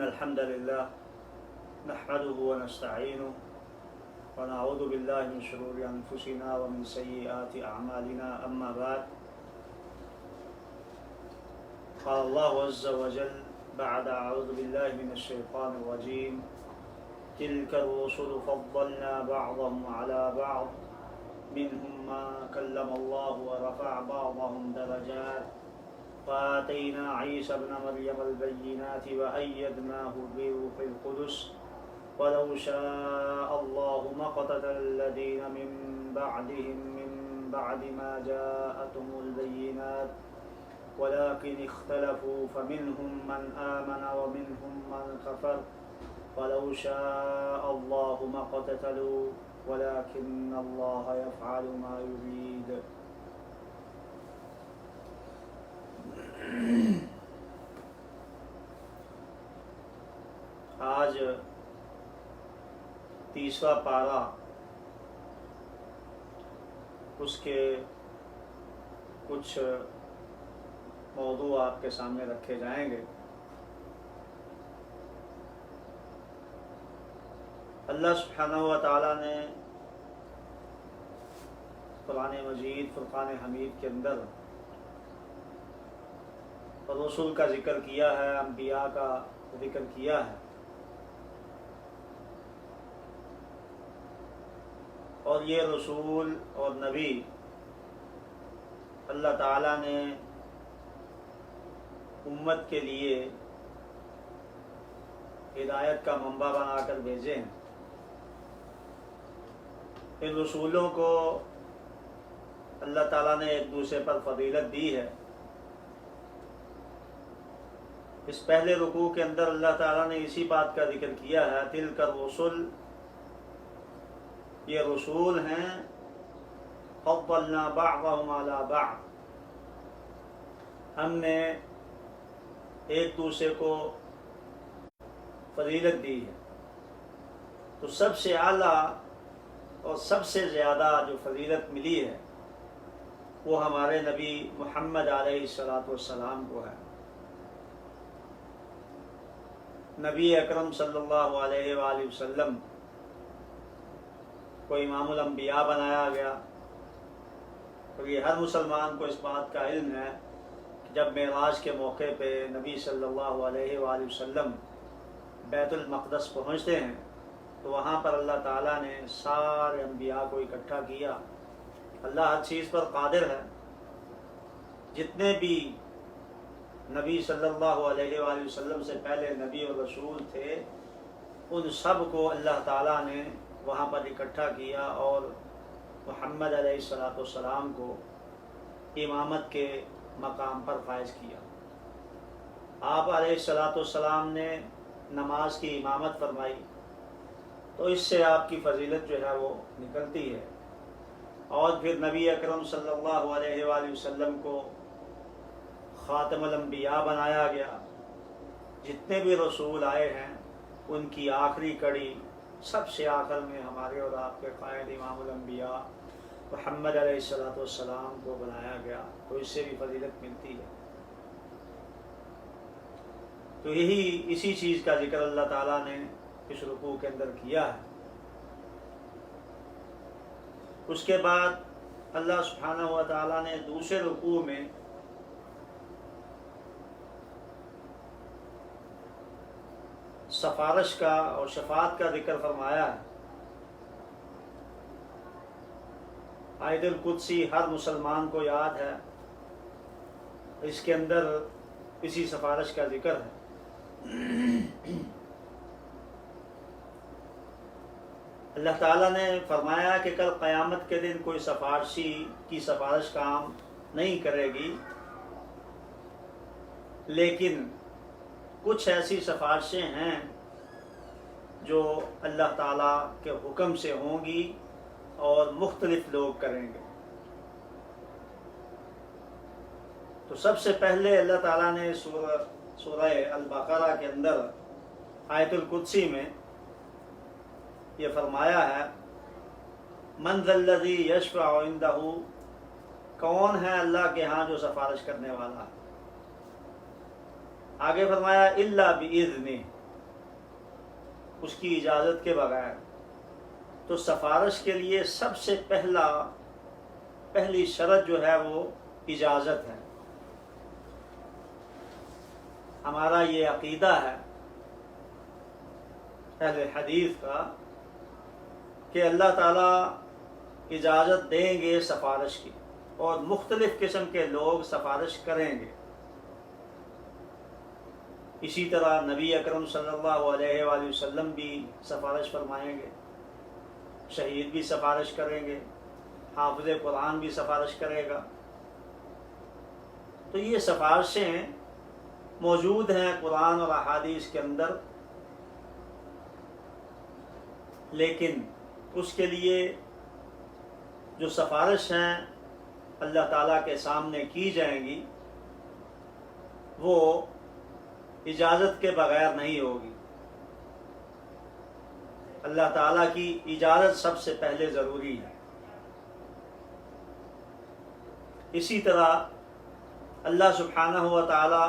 إن الحمد لله نحمده ونستعينه ونعوذ بالله من شرور أنفسنا ومن سيئات أعمالنا أما بعد قال الله عز وجل بعد أعوذ بالله من الشيطان الرجيم تلك الرسل فضلنا بعضهم على بعض منهم ما كلم الله ورفع بعضهم درجات وآتينا عيسى ابن مريم البينات وأيدناه بروح القدس ولو شاء الله ما اقتتل الذين من بعدهم من بعد ما جاءتهم البينات ولكن اختلفوا فمنهم من آمن ومنهم من كفر ولو شاء الله ما اقتتلوا ولكن الله يفعل ما يريد. آج تیسرا پارہ، اس کے کچھ موضوع آپ کے سامنے رکھے جائیں گے. اللہ سبحانہ و تعالیٰ نے قرآن مجید فرقان حمید کے اندر رسول کا ذکر کیا ہے، انبیاء کا ذکر کیا ہے، اور یہ رسول اور نبی اللہ تعالیٰ نے امت کے لیے ہدایت کا منبع بنا کر بھیجے ہیں. ان رسولوں کو اللہ تعالیٰ نے ایک دوسرے پر فضیلت دی ہے. اس پہلے رکوع کے اندر اللہ تعالیٰ نے اسی بات کا ذکر کیا ہے، تلک الرسل، یہ رسول ہیں، فضلنا بعضهم علی بعض، ہم نے ایک دوسرے کو فضیلت دی ہے. تو سب سے اعلیٰ اور سب سے زیادہ جو فضیلت ملی ہے وہ ہمارے نبی محمد علیہ السلام کو ہے. نبی اکرم صلی اللہ علیہ وآلہ وسلم کو امام الانبیاء بنایا گیا. اور یہ ہر مسلمان کو اس بات کا علم ہے کہ جب معراج کے موقع پہ نبی صلی اللہ علیہ وآلہ وسلم بیت المقدس پہنچتے ہیں تو وہاں پر اللہ تعالیٰ نے سارے انبیاء کو اکٹھا کیا. اللہ ہر چیز پر قادر ہے. جتنے بھی نبی صلی اللہ علیہ وآلہ وسلم سے پہلے نبی اور رسول تھے ان سب کو اللہ تعالیٰ نے وہاں پر اکٹھا کیا اور محمد علیہ السلام کو امامت کے مقام پر فائز کیا. آپ علیہ السلام نے نماز کی امامت فرمائی تو اس سے آپ کی فضیلت جو ہے وہ نکلتی ہے. اور پھر نبی اکرم صلی اللہ علیہ وآلہ وسلم کو خاتم الانبیاء بنایا گیا. جتنے بھی رسول آئے ہیں ان کی آخری کڑی سب سے آخر میں ہمارے اور آپ کے قائد امام الانبیاء محمد علیہ السلام کو بنایا گیا. تو اس سے بھی فضیلت ملتی ہے. تو اسی چیز کا ذکر اللہ تعالیٰ نے اس رکوع کے اندر کیا ہے. اس کے بعد اللہ سبحانہ و تعالیٰ نے دوسرے رکوع میں سفارش کا اور شفاعت کا ذکر فرمایا ہے. آیت القدسی ہر مسلمان کو یاد ہے، اس کے اندر اسی سفارش کا ذکر ہے. اللہ تعالیٰ نے فرمایا کہ کل قیامت کے دن کوئی سفارشی کی سفارش کام نہیں کرے گی، لیکن کچھ ایسی سفارشیں ہیں جو اللہ تعالیٰ کے حکم سے ہوں گی اور مختلف لوگ کریں گے. تو سب سے پہلے اللہ تعالیٰ نے سورہ البقرہ کے اندر آیت القدسی میں یہ فرمایا ہے، من ذا الذی یشفع عندہ، کون ہے اللہ کے ہاں جو سفارش کرنے والا ہے. آگے فرمایا الا باذنہ، اس کی اجازت کے بغیر، تو سفارش کے لیے سب سے پہلی شرط جو ہے وہ اجازت ہے۔ ہمارا یہ عقیدہ ہے اہل حدیث کا کہ اللہ تعالیٰ اجازت دیں گے سفارش کی، اور مختلف قسم کے لوگ سفارش کریں گے۔ اسی طرح نبی اکرم صلی اللہ علیہ وآلہ وسلم بھی سفارش فرمائیں گے، شہید بھی سفارش کریں گے، حافظ قرآن بھی سفارش کرے گا۔ تو یہ سفارشیں موجود ہیں قرآن اور احادیث کے اندر، لیکن اس کے لیے جو سفارش ہیں اللہ تعالیٰ کے سامنے کی جائیں گی وہ اجازت کے بغیر نہیں ہوگی۔ اللہ تعالیٰ کی اجازت سب سے پہلے ضروری ہے۔ اسی طرح اللہ سبحانہ و تعالیٰ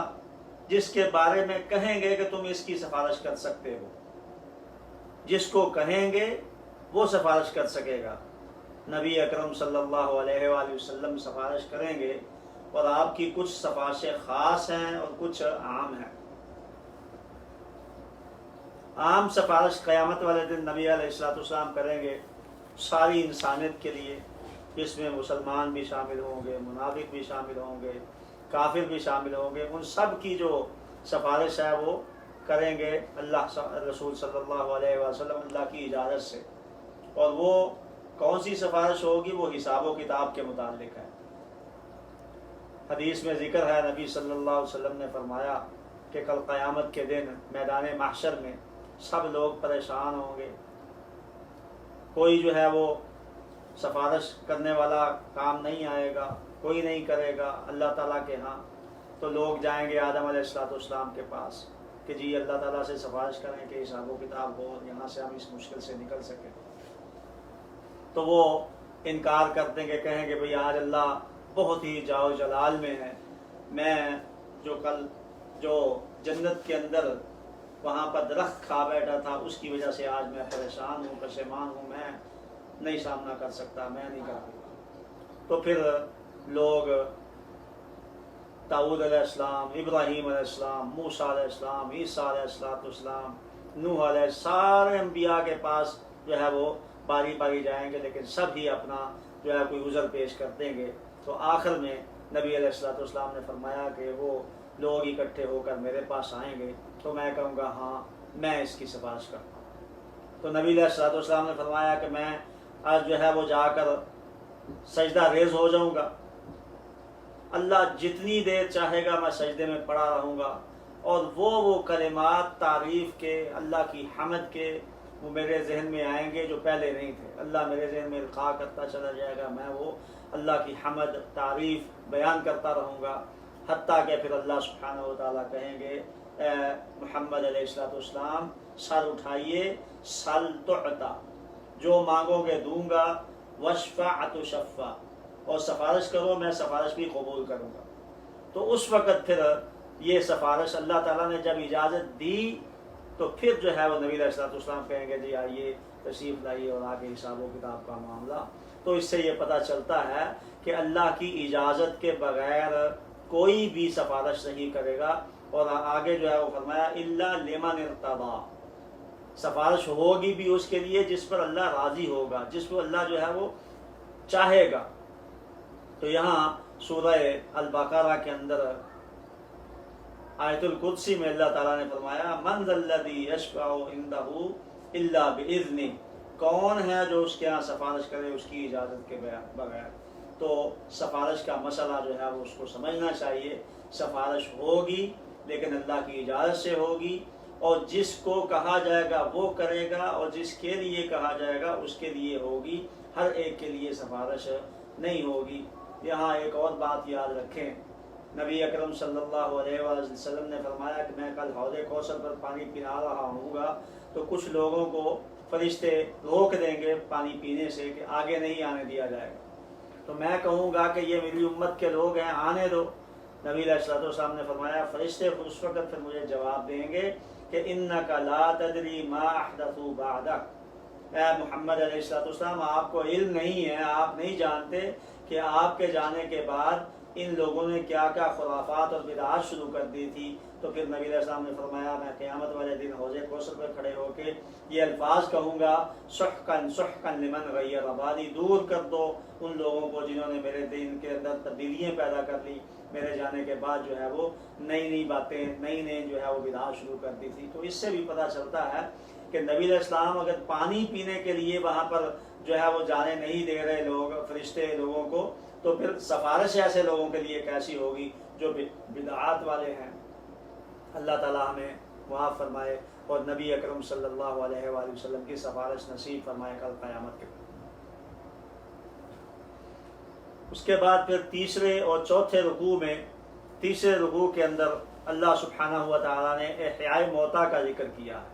جس کے بارے میں کہیں گے کہ تم اس کی سفارش کر سکتے ہو، جس کو کہیں گے وہ سفارش کر سکے گا۔ نبی اکرم صلی اللہ علیہ وآلہ وسلم سفارش کریں گے، اور آپ کی کچھ سفارشیں خاص ہیں اور کچھ عام ہیں۔ عام سفارش قیامت والے دن نبی علیہ السلام کریں گے ساری انسانیت کے لیے، جس میں مسلمان بھی شامل ہوں گے، منافق بھی شامل ہوں گے، کافر بھی شامل ہوں گے۔ ان سب کی جو سفارش ہے وہ کریں گے اللہ رسول صلی اللہ علیہ وسلم اللہ کی اجازت سے۔ اور وہ کون سی سفارش ہوگی؟ وہ حساب و کتاب کے متعلق ہے۔ حدیث میں ذکر ہے، نبی صلی اللہ علیہ وسلم نے فرمایا کہ کل قیامت کے دن میدان محشر میں سب لوگ پریشان ہوں گے، کوئی جو ہے وہ سفارش کرنے والا کام نہیں آئے گا، کوئی نہیں کرے گا اللہ تعالیٰ کے ہاں۔ تو لوگ جائیں گے آدم علیہ السلام کے پاس کہ جی اللہ تعالیٰ سے سفارش کریں کہ حساب و کتاب ہو، یہاں سے ہم اس مشکل سے نکل سکیں۔ تو وہ انکار کر دیں گے، کہیں گے بھئی آج اللہ بہت ہی جاؤ جلال میں ہے، میں جو کل جو جنت کے اندر وہاں پر درخت کھا بیٹھا تھا اس کی وجہ سے آج میں پریشان ہوں، پشیمان ہوں، میں نہیں سامنا کر سکتا، میں نہیں کر سکتا۔ تو پھر لوگ داؤد علیہ السلام، ابراہیم علیہ السلام، موسیٰ علیہ السلام، عیسیٰ علیہ السلام، نوح علیہ سارے انبیاء کے پاس جو ہے وہ باری باری جائیں گے، لیکن سب ہی اپنا جو ہے کوئی عذر پیش کر دیں گے۔ تو آخر میں نبی علیہ السلام نے فرمایا کہ وہ لوگ اکٹھے ہو کر میرے پاس آئیں گے تو میں کہوں گا ہاں میں اس کی سفارش کرتا ہوں۔ تو نبی علیہ السلام نے فرمایا کہ میں آج جو ہے وہ جا کر سجدہ ریز ہو جاؤں گا، اللہ جتنی دیر چاہے گا میں سجدے میں پڑا رہوں گا، اور وہ کلمات تعریف کے، اللہ کی حمد کے وہ میرے ذہن میں آئیں گے جو پہلے نہیں تھے۔ اللہ میرے ذہن میں القاء کرتا چلا جائے گا، میں وہ اللہ کی حمد تعریف بیان کرتا رہوں گا، حتیٰ کہ پھر اللہ سبحانہ و تعالیٰ کہیں گے اے محمد علیہ السلام سر اٹھائیے، سل تعطا، جو مانگو گے دوں گا، وشفع تشفع، اور سفارش کرو میں سفارش بھی قبول کروں گا۔ تو اس وقت پھر یہ سفارش اللہ تعالیٰ نے جب اجازت دی تو پھر جو ہے وہ نبی علیہ السلام کہیں گے جی آئیے تشریف لائیے اور آگے حساب و کتاب کا معاملہ۔ تو اس سے یہ پتہ چلتا ہے کہ اللہ کی اجازت کے بغیر کوئی بھی سفارش نہیں کرے گا۔ اور آگے جو ہے وہ فرمایا الا لمن ارتضی، سفارش ہوگی بھی اس کے لیے جس پر اللہ راضی ہوگا، جس کو اللہ جو ہے وہ چاہے گا۔ تو یہاں سورہ البقرہ کے اندر آیت القدسی میں اللہ تعالیٰ نے فرمایا من ذا الذی یشفع عندہ الا باذنہ، کون ہے جو اس کے ہاں سفارش کرے اس کی اجازت کے بغیر۔ تو سفارش کا مسئلہ جو ہے وہ اس کو سمجھنا چاہیے، سفارش ہوگی لیکن اللہ کی اجازت سے ہوگی، اور جس کو کہا جائے گا وہ کرے گا، اور جس کے لیے کہا جائے گا اس کے لیے ہوگی، ہر ایک کے لیے سفارش نہیں ہوگی۔ یہاں ایک اور بات یاد رکھیں، نبی اکرم صلی اللہ علیہ وسلم نے فرمایا کہ میں کل حوض کوثر پر پانی پلا رہا ہوں گا تو کچھ لوگوں کو فرشتے روک دیں گے پانی پینے سے کہ آگے نہیں آنے دیا جائے گا۔ تو میں کہوں گا کہ یہ میری امت کے لوگ ہیں، آنے دو۔ نبی علیہ الصلوۃ والسلام نے فرمایا فرشتے اس وقت پھر مجھے جواب دیں گے کہ انک لا تدری ما احدثوا بعدک، اے محمد علیہ الصلوۃ والسلام آپ کو علم نہیں ہے، آپ نہیں جانتے کہ آپ کے جانے کے بعد ان لوگوں نے کیا کیا خرافات اور بدعات شروع کر دی تھی۔ تو پھر نبی علیہ السلام نے فرمایا میں قیامت والے دن حوض کوثر پر کھڑے ہو کے یہ الفاظ کہوں گا سحقن سحقن لمن غیر بعدی، دور کر دو ان لوگوں کو جنہوں نے میرے دین کے اندر تبدیلیاں پیدا کر لی، میرے جانے کے بعد جو ہے وہ نئی نئی باتیں نئی جو ہے وہ بدعات شروع کر دی تھی۔ تو اس سے بھی پتہ چلتا ہے کہ نبی علیہ السلام اگر پانی پینے کے لیے وہاں پر جو ہے وہ جانے نہیں دے رہے لوگ فرشتے لوگوں کو، تو پھر سفارش ایسے لوگوں کے لیے کیسی ہوگی جو بدعات والے ہیں۔ اللہ تعالیٰ ہمیں معاف فرمائے اور نبی اکرم صلی اللہ علیہ وآلہ وسلم کی سفارش نصیب فرمائے کل قیامت کے۔ اس کے بعد پھر تیسرے اور چوتھے رکوع میں، تیسرے رکوع کے اندر اللہ سبحانہ و تعالیٰ نے احیاء موتا کا ذکر کیا ہے۔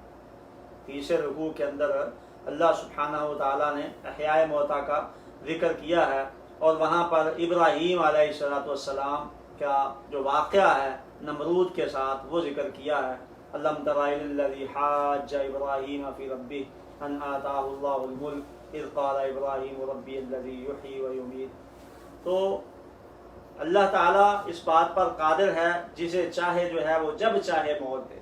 تیسرے رکوع کے اندر اللہ سبحانہ و تعالیٰ نے احیاء موتا کا ذکر کیا ہے، اور وہاں پر ابراہیم علیہ السلام کا جو واقعہ ہے نمرود کے ساتھ وہ ذکر کیا ہے۔ الم تر الی الذی حاج ابراہیم فی ربہ ان آتاہ اللہ الملک اذ قال ابراہیم ربی الذی یحیی و یمیت۔ تو اللہ تعالیٰ اس بات پر قادر ہے جسے چاہے جو ہے وہ جب چاہے موت دے،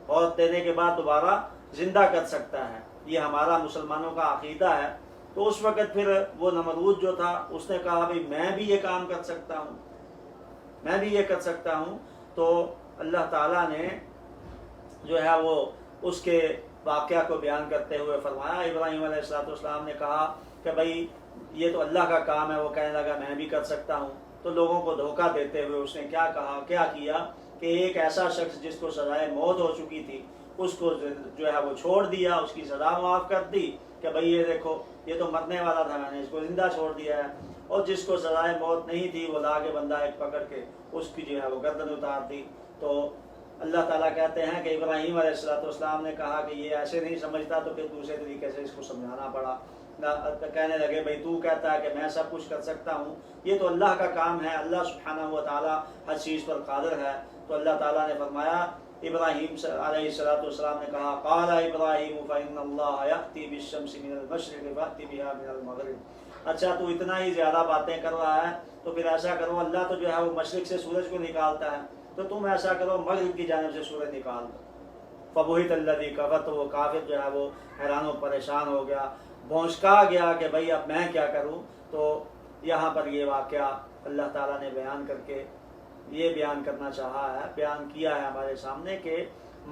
موت دینے کے بعد دوبارہ زندہ کر سکتا ہے، یہ ہمارا مسلمانوں کا عقیدہ ہے۔ تو اس وقت پھر وہ نمرود جو تھا اس نے کہا بھئی میں بھی یہ کام کر سکتا ہوں، میں بھی یہ کر سکتا ہوں۔ تو اللہ تعالیٰ نے جو ہے وہ اس کے واقعہ کو بیان کرتے ہوئے فرمایا، ابراہیم علیہ السلام نے کہا کہ بھئی یہ تو اللہ کا کام ہے، وہ کہنے لگا میں بھی کر سکتا ہوں۔ تو لوگوں کو دھوکہ دیتے ہوئے اس نے کیا کہا، کیا کیا کہ ایک ایسا شخص جس کو سزائے موت ہو چکی تھی اس کو جو ہے وہ چھوڑ دیا، اس کی سزا معاف کر دی کہ بھئی یہ دیکھو یہ تو مرنے والا تھا، میں نے اس کو زندہ چھوڑ دیا ہے۔ اور جس کو سزائے موت نہیں تھی وہ لا کے بندہ ایک پکڑ کے اس کی جو ہے وہ گردن اتار دی۔ تو اللہ تعالیٰ کہتے ہیں کہ ابراہیم علیہ السلام نے کہا کہ یہ ایسے نہیں سمجھتا، تو پھر دوسرے طریقے سے اس کو سمجھانا پڑا۔ کہنے لگے بھئی تو کہتا ہے کہ میں سب کچھ کر سکتا ہوں، یہ تو اللہ کا کام ہے، اللہ سبحانہ و تعالیٰ ہر چیز پر قادر ہے۔ تو اللہ تعالیٰ نے فرمایا، ابراہیم علیہ السلام نے کہا قال ابراہیم فإن اللہ یأتی بالشمس من المشرق فأتی بها من المغرب۔ اچھا تو اتنا ہی زیادہ باتیں کر رہا ہے تو پھر ایسا کرو، اللہ تو جو ہے وہ مشرق سے سورج کو نکالتا ہے، تو تم ایسا کرو مغرب کی جانب سے سورج نکال دو۔ فبہت الذی کفر، تو وہ کافر جو ہے وہ حیران و پریشان ہو گیا، بھونچکا گیا کہ بھئی اب میں کیا کروں۔ تو یہاں پر یہ واقعہ اللہ تعالیٰ نے بیان کر کے یہ بیان کرنا چاہا ہے، بیان کیا ہے ہمارے سامنے کہ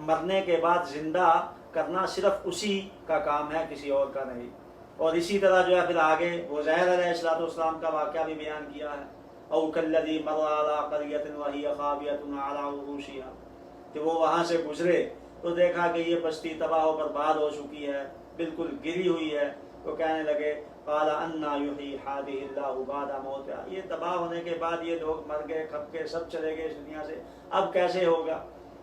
مرنے کے بعد زندہ کرنا صرف اسی کا کام ہے، کسی اور کا نہیں۔ اور اسی طرح جو ہے پھر آگے عزیر علیہ السلام کا واقعہ بھی بیان کیا ہے، او کالذی مر علی قریۃ وہی خاویۃ علی عروشہا، کہ وہ وہاں سے گزرے تو دیکھا کہ یہ بستی تباہ و برباد ہو چکی ہے، بالکل گری ہوئی ہے۔ تو کہنے لگے قال انا یحیی ہذہ اللہ بعد موتہا، یہ تباہ ہونے کے بعد یہ لوگ مر گئے، کھپ کے سب چلے گئے اس دنیا سے، اب کیسے ہوگا؟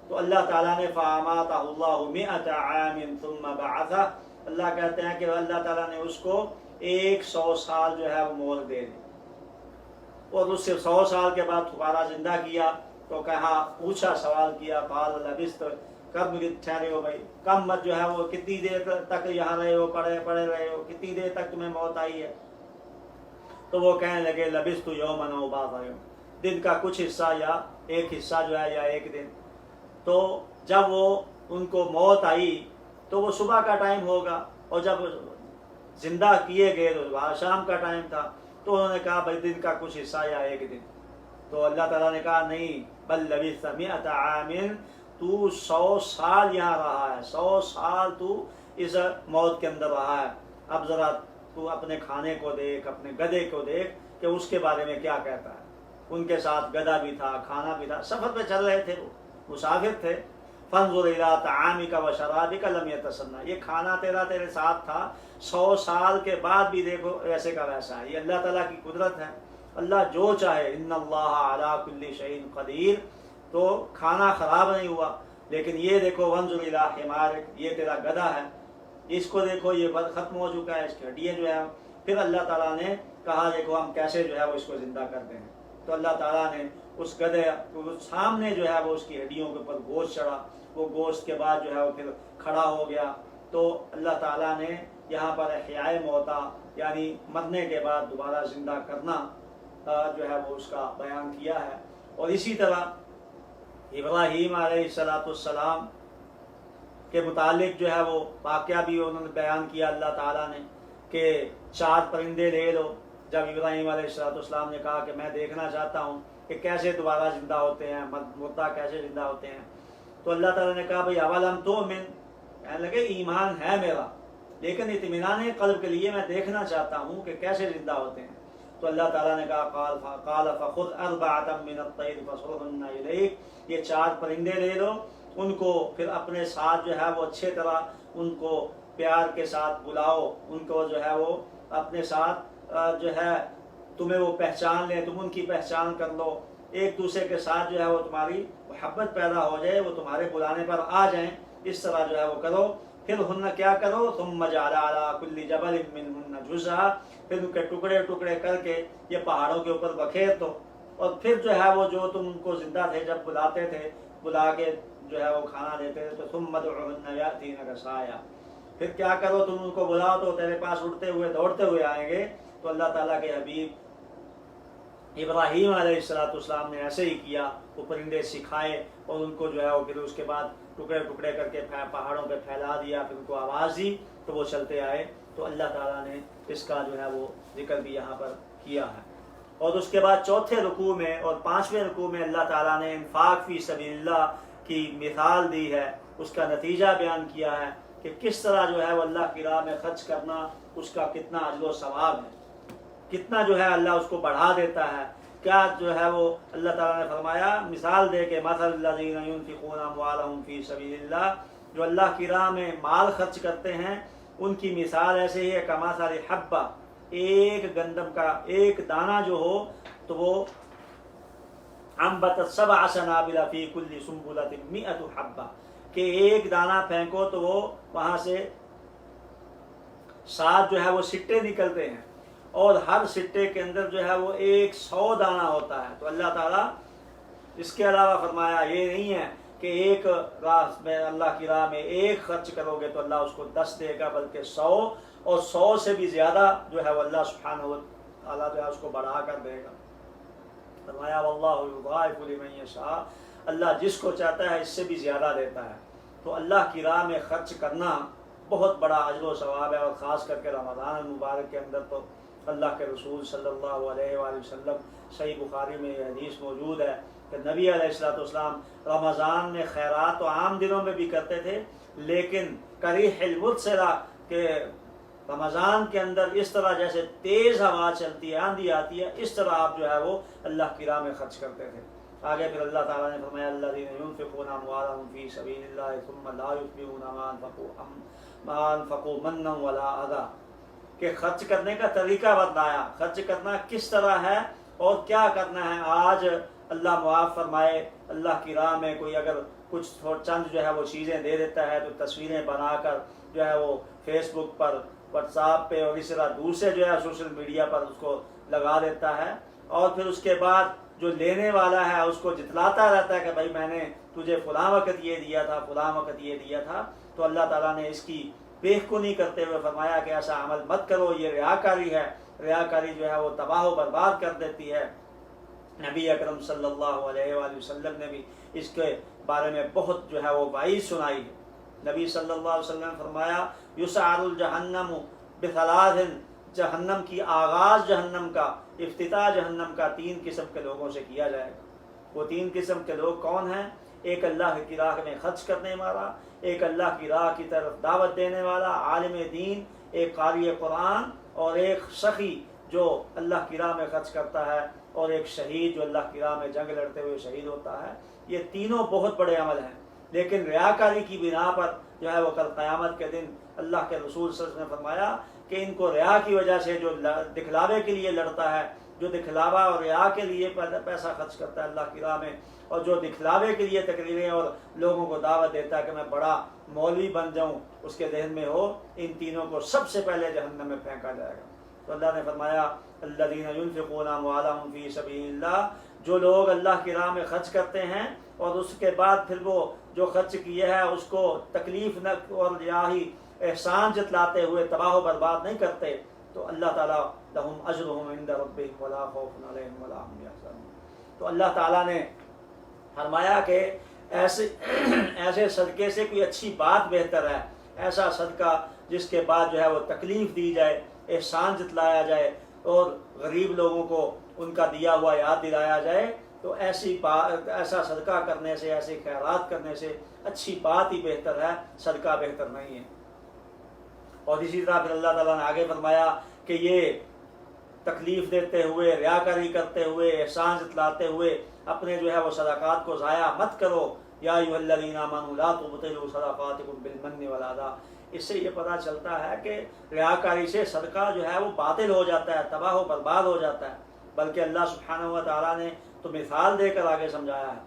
تو اللہ تعالیٰ نے فاماتہ اللہ 100 عام ثم بعثہ، اللہ کہتے ہیں کہ اللہ تعالیٰ نے اس کو 100 سال جو ہے وہ مہلت دے دی، اور اس سے 100 سال کے بعد دوبارہ زندہ کیا۔ تو کہا، پوچھا، سوال کیا، قال لبثت، کب ٹھہرے ہو بھائی، کم مت جو ہے وہ کتنی دیر تک یہاں رہے ہو، پڑے رہے ہو، کتنی دیر تک تمہیں موت آئی ہے؟ تو وہ کہنے لگے لبثت یوما او بعض یوم، دن کا کچھ حصہ یا ایک حصہ جو ہے یا ایک دن۔ تو جب وہ ان کو موت آئی تو وہ صبح کا ٹائم ہوگا، اور جب زندہ کیے گئے تو شام کا ٹائم تھا۔ تو انہوں نے کہا بھائی دن کا کچھ حصہ یا ایک دن۔ تو اللہ تعالیٰ نے کہا نہیں، بل لبثت 100 عام، تو 100 سال یہاں رہا ہے، 100 سال تو اس موت کے اندر رہا ہے۔ اب ذرا تو اپنے کھانے کو دیکھ، اپنے گدھے کو دیکھ کہ اس کے بارے میں کیا کہتا ہے۔ ان کے ساتھ گدھا بھی تھا، کھانا بھی تھا، سفر پہ چل رہے تھے، وہ مسافر تھے۔ فانظر الی طعامک و شرابک لم یتسنہ، یہ کھانا تیرے ساتھ تھا، 100 سال کے بعد بھی دیکھو ویسے کا ویسا ہے۔ یہ اللہ تعالیٰ کی قدرت ہے، اللہ جو چاہے، ان اللہ علی کل شیء قدیر۔ تو کھانا خراب نہیں ہوا، لیکن یہ دیکھو وانظر الی حمارک، یہ تیرا گدھا ہے، اس کو دیکھو یہ ختم ہو چکا ہے، اس کی ہڈیاں جو ہے۔ پھر اللہ تعالیٰ نے کہا دیکھو ہم کیسے جو ہے وہ اس کو زندہ کرتے ہیں۔ تو اللہ تعالیٰ نے اس گدھے سامنے جو ہے وہ اس کی ہڈیوں کے اوپر گوشت چڑھا، وہ گوشت کے بعد جو ہے وہ پھر کھڑا ہو گیا۔ تو اللہ تعالیٰ نے یہاں پر احیاء موتا یعنی مرنے کے بعد دوبارہ زندہ کرنا جو ہے وہ اس کا بیان کیا ہے۔ اور اسی طرح ابراہیم علیہ السلام کے متعلق جو ہے وہ واقعہ بھی انہوں نے بیان کیا اللہ تعالیٰ نے کہ 4 پرندے لے لو۔ جب ابراہیم علیہ السلام نے کہا کہ میں دیکھنا چاہتا ہوں کہ کیسے دوبارہ زندہ ہوتے ہیں، مردہ کیسے زندہ ہوتے ہیں، تو اللہ تعالیٰ نے کہا بھئی اولم تؤمن، کہنے لگے ایمان ہے میرا لیکن اطمینان قلب کے لیے میں دیکھنا چاہتا ہوں کہ کیسے زندہ ہوتے ہیں۔ تو اللہ تعالیٰ نے کہا قال فخذ 4 من الطير فصرهن إليك، یہ 4 پرندے لے لو، ان کو پھر اپنے ساتھ جو ہے وہ اچھے طرح ان کو پیار کے ساتھ بلاؤ، ان کو جو ہے وہ اپنے ساتھ جو ہے تمہیں وہ پہچان لیں، تم ان کی پہچان کر لو، ایک دوسرے کے ساتھ جو ہے وہ تمہاری محبت پیدا ہو جائے، وہ تمہارے بلانے پر آ جائیں، اس طرح جو ہے وہ کرو۔ پھر ہن کیا کرو، ثم جعل على كل جبل منهن جزءا، پھر ان کے ٹکڑے ٹکڑے کر کے یہ پہاڑوں کے اوپر بکھیر دو، اور پھر جو ہے وہ جو تم ان کو زندہ تھے جب بلاتے تھے، بلا کے جو ہے وہ کھانا دیتے تھے، تو ثم ادعوهن يأتينك سعيا، پھر کیا کرو تم ان کو بلاؤ تو تیرے پاس اڑتے ہوئے دوڑتے ہوئے آئیں گے۔ تو اللہ تعالیٰ کے حبیب ابراہیم علیہ السلام نے ایسے ہی کیا، وہ پرندے سکھائے اور ان کو جو ہے وہ پھر اس کے بعد ٹکڑے ٹکڑے کر کے پہاڑوں پہ پھیلا دیا، پھر ان کو آواز دی تو وہ چلتے آئے۔ تو اللہ تعالیٰ نے اس کا جو ہے وہ ذکر بھی یہاں پر کیا ہے۔ اور اس کے بعد 4تھے رکوع میں اور 5ویں رکوع میں اللہ تعالیٰ نے انفاق فی سبیل اللہ کی مثال دی ہے، اس کا نتیجہ بیان کیا ہے کہ کس طرح جو ہے وہ اللہ کی راہ میں خرچ کرنا، اس کا کتنا اجر و ثواب ہے، کتنا جو ہے اللہ اس کو بڑھا دیتا ہے۔ کیا جو ہے وہ اللہ تعالیٰ نے فرمایا، مثال دے کے مثل الذین ينفقون اموالهم فی سبیل اللہ، جو اللہ کی راہ میں مال خرچ کرتے ہیں ان کی مثال ایسے ہی ہے کمثل حبہ، ایک گندم کا ایک دانہ جو ہو تو وہ انبتت 7 سنابل فی کل سنبلۃ 100 حبہ، کہ ایک دانہ پھینکو تو وہ وہاں سے 7 جو ہے وہ سٹے نکلتے ہیں، اور ہر سٹے کے اندر جو ہے وہ 100 دانہ ہوتا ہے۔ تو اللہ تعالیٰ اس کے علاوہ فرمایا یہ نہیں ہے کہ ایک راہ میں اللہ کی راہ میں ایک خرچ کرو گے تو اللہ اس کو 10 دے گا، بلکہ 100 اور 100 سے بھی زیادہ جو ہے وہ اللہ سبحانہ و تعالیٰ جو ہے اس کو بڑھا کر دے گا۔ فرمایا واللہ یضاعف لمن یشاء، اللہ جس کو چاہتا ہے اس سے بھی زیادہ دیتا ہے۔ تو اللہ کی راہ میں خرچ کرنا بہت بڑا اجر و ثواب ہے، اور خاص کر کے رمضان المبارک کے اندر تو اللہ کے رسول صلی اللہ علیہ وآلہ وسلم، صحیح بخاری میں یہ حدیث موجود ہے کہ نبی علیہ السلام رمضان میں خیرات تو عام دنوں میں بھی کرتے تھے، لیکن کریح المرسلہ کہ رمضان کے اندر اس طرح جیسے تیز ہوا چلتی ہے، آندھی آتی ہے، اس طرح آپ جو ہے وہ اللہ کی راہ میں خرچ کرتے تھے۔ آگے پھر اللہ تعالیٰ نے فرمایا الذین ينفقون اموالهم فی سبیل اللہ ثم لا یتبعون ما انفقوا منا ولا اذى، کہ خرچ کرنے کا طریقہ بتلایا، خرچ کرنا کس طرح ہے اور کیا کرنا ہے۔ آج اللہ معاف فرمائے، اللہ کی راہ میں کوئی اگر کچھ چند جو ہے وہ چیزیں دے دیتا ہے تو تصویریں بنا کر جو ہے وہ فیس بک پر، واٹس ایپ پہ اور اس طرح دوسرے جو ہے سوشل میڈیا پر اس کو لگا دیتا ہے، اور پھر اس کے بعد جو لینے والا ہے اس کو جتلاتا رہتا ہے کہ بھائی میں نے تجھے فلاں وقت یہ دیا تھا، فلاں وقت یہ دیا تھا۔ تو اللہ تعالیٰ نے اس کی بےخونی کرتے ہوئے فرمایا کہ ایسا عمل مت کرو، یہ ریاکاری ہے، ریاکاری جو ہے وہ تباہ و برباد کر دیتی ہے۔ نبی اکرم صلی اللہ علیہ وآلہ وسلم نے بھی اس کے بارے میں بہت جو ہے وہ وعید سنائی ہے۔ نبی صلی اللہ علیہ وسلم نے فرمایا یسعر الجہنم بثلاث، جہنم کی آغاز جہنم کا، افتتاح جہنم کا 3 قسم کے لوگوں سے کیا جائے گا۔ وہ 3 قسم کے لوگ کون ہیں؟ ایک اللہ کی راہ میں خرچ کرنے والا، ایک اللہ کی راہ کی طرف دعوت دینے والا عالم دین، ایک قاری قرآن، اور ایک سخی جو اللہ کی راہ میں خرچ کرتا ہے، اور ایک شہید جو اللہ کی راہ میں جنگ لڑتے ہوئے شہید ہوتا ہے۔ یہ تینوں بہت بڑے عمل ہیں، لیکن ریاکاری کی بنا پر جو ہے وہ کل قیامت کے دن اللہ کے رسول صلی اللہ علیہ وسلم نے فرمایا کہ ان کو ریا کی وجہ سے جو دکھلاوے کے لیے لڑتا ہے، جو دکھلاوا اور ریا کے لیے پیسہ خرچ کرتا ہے اللہ کی راہ میں، اور جو دکھلاوے کے لیے تقریریں اور لوگوں کو دعوت دیتا ہے کہ میں بڑا مولوی بن جاؤں، اس کے ذہن میں ہو، ان تینوں کو سب سے پہلے جہنم میں پھینکا جائے گا۔ تو اللہ نے فرمایا الذین ينفقون اموالهم فی سبیل اللہ، جو لوگ اللہ کی راہ میں خرچ کرتے ہیں اور اس کے بعد پھر وہ جو خرچ کیے ہے اس کو تکلیف نہ اور یا ہی احسان جتلاتے ہوئے تباہ و برباد نہیں کرتے، تو اللہ تعالیٰ لہم اجرہم عند ربہم ولا خوف علیہم ولا هم یحزنون۔ تو اللہ تعالیٰ نے فرمایا کہ ایسے صدقے سے کوئی اچھی بات بہتر ہے، ایسا صدقہ جس کے بعد جو ہے وہ تکلیف دی جائے، احسان جتلایا جائے اور غریب لوگوں کو ان کا دیا ہوا یاد دلایا جائے، تو ایسا صدقہ کرنے سے، ایسے خیرات کرنے سے اچھی بات ہی بہتر ہے، صدقہ بہتر نہیں ہے۔ اور اسی طرح پھر اللہ تعالیٰ نے آگے فرمایا کہ یہ تکلیف دیتے ہوئے، ریاکاری کرتے ہوئے، احسان جتلاتے ہوئے اپنے جو ہے وہ صدقات کو ضائع مت کرو، یا ایھا الذین آمنوا لا تبطلوا صدقاتکم بالمن والأذی۔ اس سے یہ پتہ چلتا ہے کہ ریاکاری سے صدقہ جو ہے وہ باطل ہو جاتا ہے، تباہ و برباد ہو جاتا ہے، بلکہ اللہ سبحانہ و تعالیٰ نے تو مثال دے کر آگے سمجھایا ہے،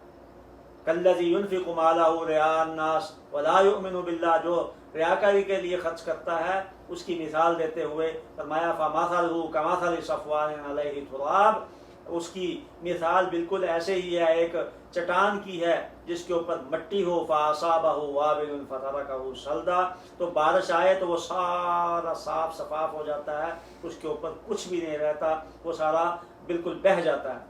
کالذی ینفق مالہ رئاء الناس ولا یؤمن باللہ، جو ریاکاری کے لیے خرچ کرتا ہے اس کی مثال دیتے ہوئے فرمایا فمثلہ کمثل صفوان علیہ تراب، اس کی مثال بالکل ایسے ہی ہے، ایک چٹان کی ہے جس کے اوپر مٹی ہو، فاصابہ وابل فترکہ صلدا، تو بارش آئے تو وہ سارا صاف شفاف ہو جاتا ہے، اس کے اوپر کچھ بھی نہیں رہتا، وہ سارا بالکل بہہ جاتا ہے۔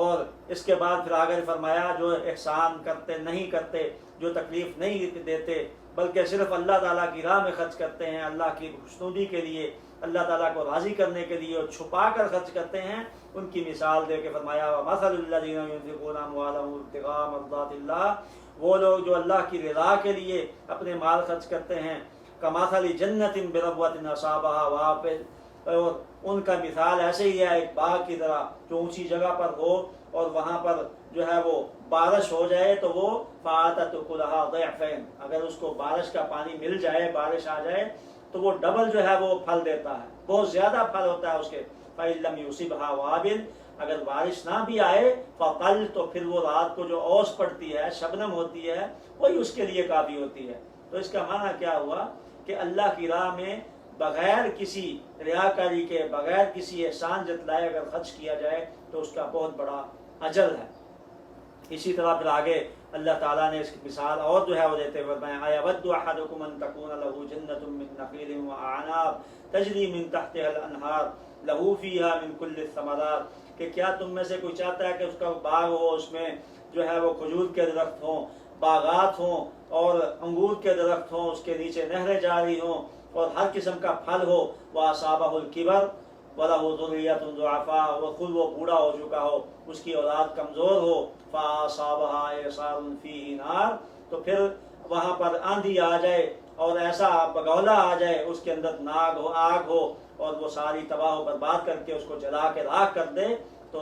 اور اس کے بعد پھر آگے فرمایا جو احسان کرتے نہیں کرتے، جو تکلیف نہیں دیتے بلکہ صرف اللہ تعالیٰ کی راہ میں خرچ کرتے ہیں، اللہ کی خوشنودی کے لیے، اللہ تعالیٰ کو راضی کرنے کے لیے، اور چھپا کر خرچ کرتے ہیں، ان کی مثال دے کے فرمایا وَمَثَلُ الَّذِينَ يُنْفِقُونَ أَمْوَالَهُمُ ابْتِغَاءَ مَرْضَاتِ اللَّهِ، وہ لوگ جو اللہ کی رضا کے لیے اپنے مال خرچ کرتے ہیں، كَمَثَلِ جَنَّةٍ بِرَبْوَةٍ أَصَابَهَا وَابِلٌ، اور ان کا مثال ایسے ہی ہے ایک باغ کی طرح جو اونچی جگہ پر ہو اور وہاں پر جو ہے وہ بارش ہو جائے تو وہ فَآتَتْ أُكُلَهَا ضِعْفَيْنِ، اگر اس کو بارش کا پانی مل جائے، بارش آ جائے تو وہ ڈبل جو ہے وہ پھل دیتا ہے، بہت زیادہ پھل ہوتا ہے اس کے۔ فَإِن لَّمْ يُصِبْهَا وَابِلٌ، اگر بارش نہ بھی آئے فَطَلْ، تو پھر وہ رات کو جو اوس پڑتی ہے، شبنم ہوتی ہے، وہی اس کے لیے کافی ہوتی ہے۔ تو اس کا معنی کیا ہوا کہ اللہ کی راہ میں بغیر کسی ریاکاری کے، بغیر کسی احسان جتلائے اگر خرچ کیا جائے تو اس کا بہت بڑا اجر ہے۔ اسی طرح پھر آگے اللہ تعالیٰ نے اس کی مثال اور جو ہے وہ دیتے ہوئے فرمایا أَيَوَدُّ أَحَدُكُمْ أَن تَكُونَ لَهُ جَنَّةٌ مِّن نَخِيلٍ وَأَعْنَابٍ تَجْرِي مِن تَحْتِهَا الْأَنْهَارُ لَهُ فِيهَا مِن كُلِّ الثَّمَرَاتِ، کہ کیا تم میں سے کوئی چاہتا ہے کہ اس کا باغ ہو، اس میں جو ہے وہ کھجور کے درخت ہوں، باغات ہوں اور انگور کے درخت ہوں، اس کے نیچے نہریں جاری ہوں اور ہر قسم کا پھل ہو، وَأَصَابَهُ الْكِبَرُ وَلَهُ ذُرِّيَّةٌ ضُعَفَاءُ، وہ خود وہ بوڑھا ہو چکا ہو، اس کی اولاد کمزور ہو، فَأَصَابَهَا إِعْصَارٌ فِيهِ نَارٌ، تو پھر وہاں پر آندھی آ جائے اور ایسا بگولا آ جائے، اس کے اندر آگ ہو اور وہ ساری تباہ و برباد کر کے اس کو جلا کے راکھ کر دے، تو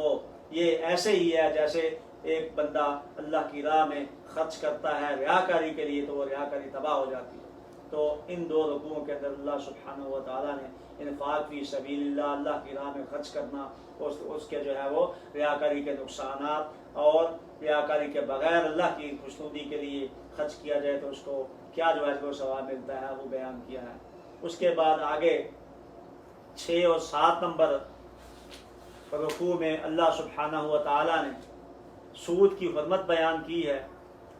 یہ ایسے ہی ہے جیسے ایک بندہ اللہ کی راہ میں خرچ کرتا ہے ریاکاری کے لیے، تو وہ ریاکاری تباہ ہو جاتی ہے۔ تو ان دو رکوعوں کے اندر اللہ سبحانہ و تعالیٰ نے انفاق فی سبیل اللہ، اللہ کی راہ میں خرچ کرنا، اس کے جو ہے وہ ریاکاری کے نقصانات، اور ریاکاری کے بغیر اللہ کی خوشنودی کے لیے خرچ کیا جائے تو اس کو کیا جو ہے وہ ثواب ملتا ہے، وہ بیان کیا ہے۔ اس کے بعد آگے 6 اور 7 نمبر رکوع میں اللہ سبحانہ و تعالیٰ نے سود کی حرمت بیان کی ہے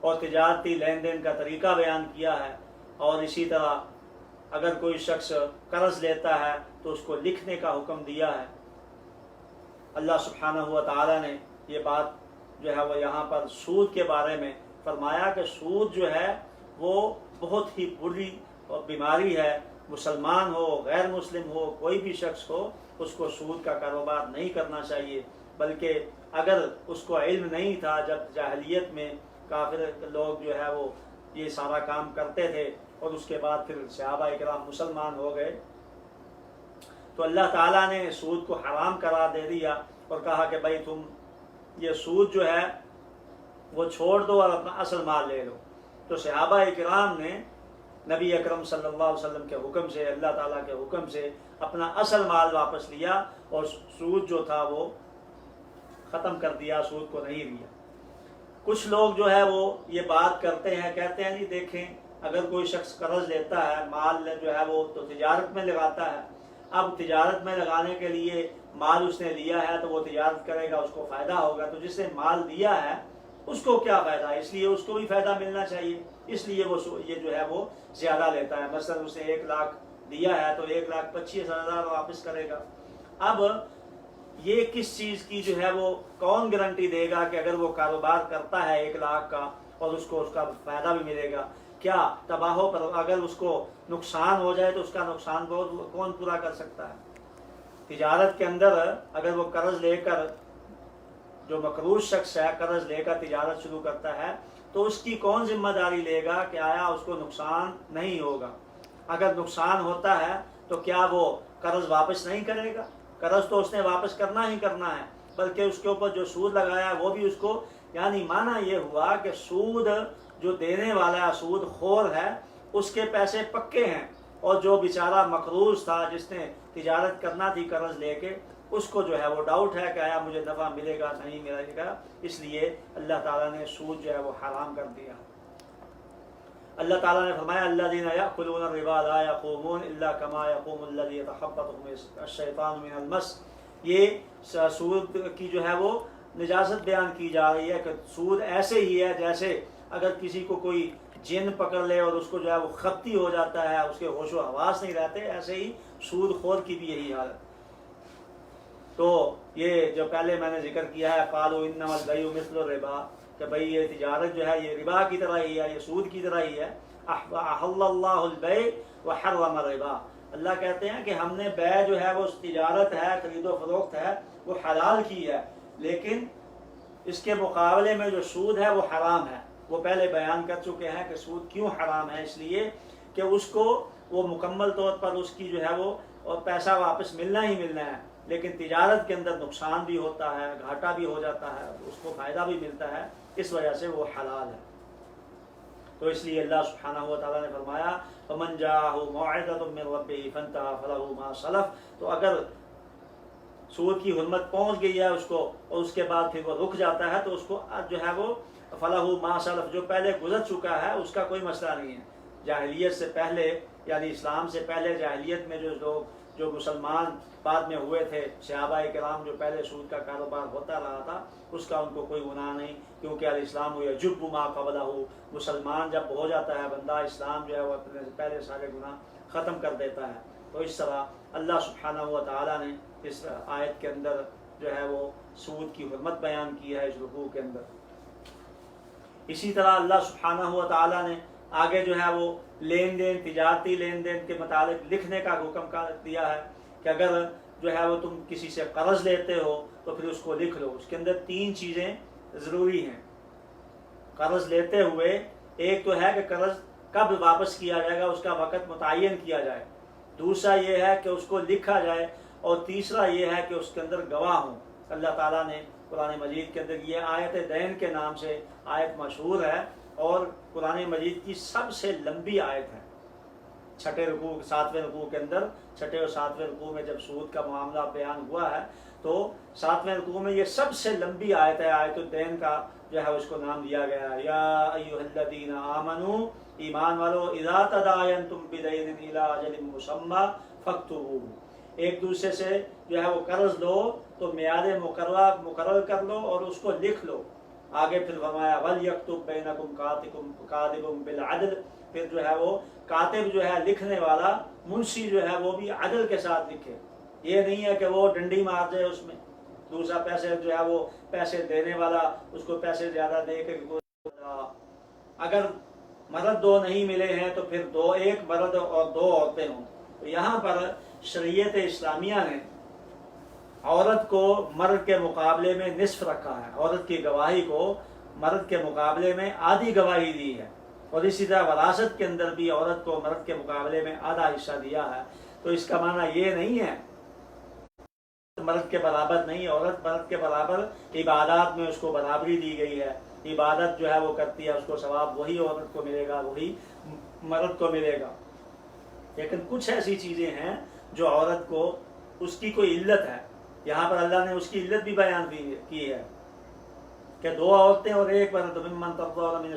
اور تجارتی لین دین کا طریقہ بیان کیا ہے، اور اسی طرح اگر کوئی شخص قرض لیتا ہے تو اس کو لکھنے کا حکم دیا ہے۔ اللہ سبحانہ و تعالیٰ نے یہ بات جو ہے وہ یہاں پر سود کے بارے میں فرمایا کہ سود جو ہے وہ بہت ہی بری اور بیماری ہے، مسلمان ہو، غیر مسلم ہو، کوئی بھی شخص ہو، اس کو سود کا کاروبار نہیں کرنا چاہیے، بلکہ اگر اس کو علم نہیں تھا، جب جاہلیت میں کافر لوگ جو ہے وہ یہ سارا کام کرتے تھے اور اس کے بعد پھر صحابہ کرام مسلمان ہو گئے، تو اللہ تعالیٰ نے سود کو حرام قرار دے دیا اور کہا کہ بھائی تم یہ سود جو ہے وہ چھوڑ دو اور اپنا اصل مال لے لو۔ تو صحابہ کرام نے نبی اکرم صلی اللہ علیہ وسلم کے حکم سے، اللہ تعالیٰ کے حکم سے اپنا اصل مال واپس لیا اور سود جو تھا وہ ختم کر دیا، سود کو نہیں لیا۔ کچھ لوگ جو ہے وہ یہ بات کرتے ہیں، کہتے ہیں جی دیکھیں اگر کوئی شخص قرض لیتا ہے، مال جو ہے وہ تو تجارت میں لگاتا ہے، اب تجارت میں لگانے کے لیے مال اس نے لیا ہے تو وہ تجارت کرے گا، اس کو فائدہ ہوگا، تو جس نے مال دیا ہے اس کو کیا فائدہ، اس لیے اس کو بھی فائدہ ملنا چاہیے، اس لیے وہ یہ جو ہے وہ زیادہ لیتا ہے۔ مثلا اس نے 1 لاکھ دیا ہے تو 1,25,000 واپس کرے گا۔ اب یہ کس چیز کی جو ہے وہ کون گارنٹی دے گا کہ اگر وہ کاروبار کرتا ہے 1 لاکھ کا اور اس کو اس کا فائدہ بھی ملے گا؟ کیا تباہوں پر اگر اس کو نقصان ہو جائے تو اس کا نقصان کون پورا کر سکتا ہے؟ تجارت کے اندر اگر وہ قرض لے کر، جو مقروض شخص ہے قرض لے کر تجارت شروع کرتا ہے تو اس کی کون ذمہ داری لے گا کہ آیا اس کو نقصان نہیں ہوگا؟ اگر نقصان ہوتا ہے تو کیا وہ قرض واپس نہیں کرے گا؟ قرض تو اس نے واپس کرنا ہی کرنا ہے، بلکہ اس کے اوپر جو سود لگایا ہے وہ بھی اس کو، یعنی معنی یہ ہوا کہ سود جو دینے والا سود خور ہے اس کے پیسے پکے ہیں، اور جو بیچارہ مقروض تھا جس نے تجارت کرنا تھی قرض لے کے، اس کو جو ہے وہ ڈاؤٹ ہے کہ آیا مجھے نفع ملے گا نہیں ملے گا، اس لیے اللہ تعالیٰ نے سود جو ہے وہ حرام کر دیا۔ اللہ تعالیٰ نے فرمایا الذین یأکلون الربا لا یقومون الا کما یقوم الذی یتخبطہ الشیطان من المس۔ یہ سود کی جو ہے وہ نجاست بیان کی جا رہی ہے کہ سود ایسے ہی ہے جیسے اگر کسی کو کوئی جن پکڑ لے اور اس کو جو ہے وہ خپتی ہو جاتا ہے، اس کے ہوش و حواس نہیں رہتے، ایسے ہی سود خور کی بھی یہی حالت۔ تو یہ جو پہلے میں نے ذکر کیا ہے قالوا انما البیع مثل الربا، کہ بھئی یہ تجارت جو ہے یہ ربا کی طرح ہی ہے، یہ سود کی طرح ہی ہے۔ احل اللہ البیع وحرم الربا، اللہ کہتے ہیں کہ ہم نے بیع جو ہے وہ تجارت ہے، خرید و فروخت ہے، وہ حلال کی ہے، لیکن اس کے مقابلے میں جو سود ہے وہ حرام ہے۔ وہ پہلے بیان کر چکے ہیں کہ سود کیوں حرام ہے، اس لیے کہ اس کو وہ مکمل طور پر اس کی جو ہے وہ پیسہ واپس ملنا ہی ملنا ہے، لیکن تجارت کے اندر نقصان بھی ہوتا ہے، گھاٹا بھی ہو جاتا ہے، اس کو فائدہ بھی ملتا ہے، اس وجہ سے وہ حلال ہے۔ تو اس لیے اللہ سبحانہ و تعالیٰ نے فرمایا فَمَنْ جَاءَهُ مَوْعِظَةٌ مِّن رَبِّهِ فَانْتَهَىٰ فَلَهُ مَا سَلَفَ، تو اگر سود کی حرمت پہنچ گئی ہے اس کو اور اس کے بعد پھر وہ رک جاتا ہے تو اس کو جو ہے وہ فَلَهُ مَا سَلَفَ، جو پہلے گزر چکا ہے اس کا کوئی مسئلہ نہیں ہے۔ جاہلیت سے پہلے، یعنی اسلام سے پہلے جاہلیت میں جو لوگ جو مسلمان بعد میں ہوئے تھے، صحابہ کرام جو پہلے سود کا کاروبار ہوتا رہا تھا، اس کا ان کو کوئی گناہ نہیں، کیونکہ الاسلام یجب ما قبلہ، مسلمان جب ہو جاتا ہے بندہ، اسلام جو ہے وہ اپنے پہلے سارے گناہ ختم کر دیتا ہے۔ تو اس طرح اللہ سبحانہ و تعالیٰ نے اس آیت کے اندر جو ہے وہ سود کی حرمت بیان کی ہے اس رکوع کے اندر۔ اسی طرح اللہ سبحانہ و تعالیٰ نے آگے جو ہے وہ لین دین، تجارتی لین دین کے متعلق لکھنے کا حکم دیا ہے کہ اگر جو ہے وہ تم کسی سے قرض لیتے ہو تو پھر اس کو لکھ لو۔ اس کے اندر 3 چیزیں ضروری ہیں قرض لیتے ہوئے۔ ایک تو ہے کہ قرض کب واپس کیا جائے گا، اس کا وقت متعین کیا جائے، دوسرا یہ ہے کہ اس کو لکھا جائے، اور تیسرا یہ ہے کہ اس کے اندر گواہ ہوں۔ اللہ تعالیٰ نے قرآن مجید کے اندر یہ آیت دین کے نام سے آیت مشہور ہے، اور قرآن مجید کی سب سے لمبی آیت ہے۔ 6 رکوع 7ویں رکوع کے اندر، 6 اور 7ویں رکوع میں جب سود کا معاملہ بیان ہوا ہے تو 7ویں رکوع میں یہ سب سے لمبی آیت ہے، آیت الدین کا جو ہے اس کو نام دیا گیا ہے۔ یا ایھا الذین آمنوا، ایمان والو، اذا تداینتم بدین الی اجل مسمی فاکتبوہ، ایک دوسرے سے جو ہے وہ قرض لو تو میعاد مقرر کر لو اور اس کو لکھ لو۔ آگے پھر فرمایا وَلْيَكْتُبْ بَيْنَكُمْ كَاتِبٌ بِالْعَدْلِ، پھر جو ہے وہ کاتب جو ہے لکھنے والا، منشی جو ہے وہ بھی عدل کے ساتھ لکھے۔ یہ نہیں ہے کہ وہ ڈنڈی مار دے اس میں، دوسرا پیسے جو ہے وہ پیسے دینے والا اس کو پیسے زیادہ دے کے، اگر مرد 2 نہیں ملے ہیں تو پھر 2، 1 مرد اور 2 عورتیں ہوں۔ تو یہاں پر شریعت اسلامیہ نے عورت کو مرد کے مقابلے میں نصف رکھا ہے، عورت کی گواہی کو مرد کے مقابلے میں آدھی گواہی دی ہے، اور اسی طرح وراثت کے اندر بھی عورت کو مرد کے مقابلے میں آدھا حصہ دیا ہے۔ تو اس کا معنی یہ نہیں ہے مرد کے برابر نہیں، عورت مرد کے برابر، عبادات میں اس کو برابری دی گئی ہے، عبادت جو ہے وہ کرتی ہے، اس کو ثواب وہی عورت کو ملے گا، وہی مرد کو ملے گا۔ لیکن کچھ ایسی چیزیں ہیں جو عورت کو، اس کی کوئی علت ہے، یہاں پر اللہ نے اس کی علت بھی بیان کی ہے کہ 2 عورتیں اور 1 مرد، ممن ترضون من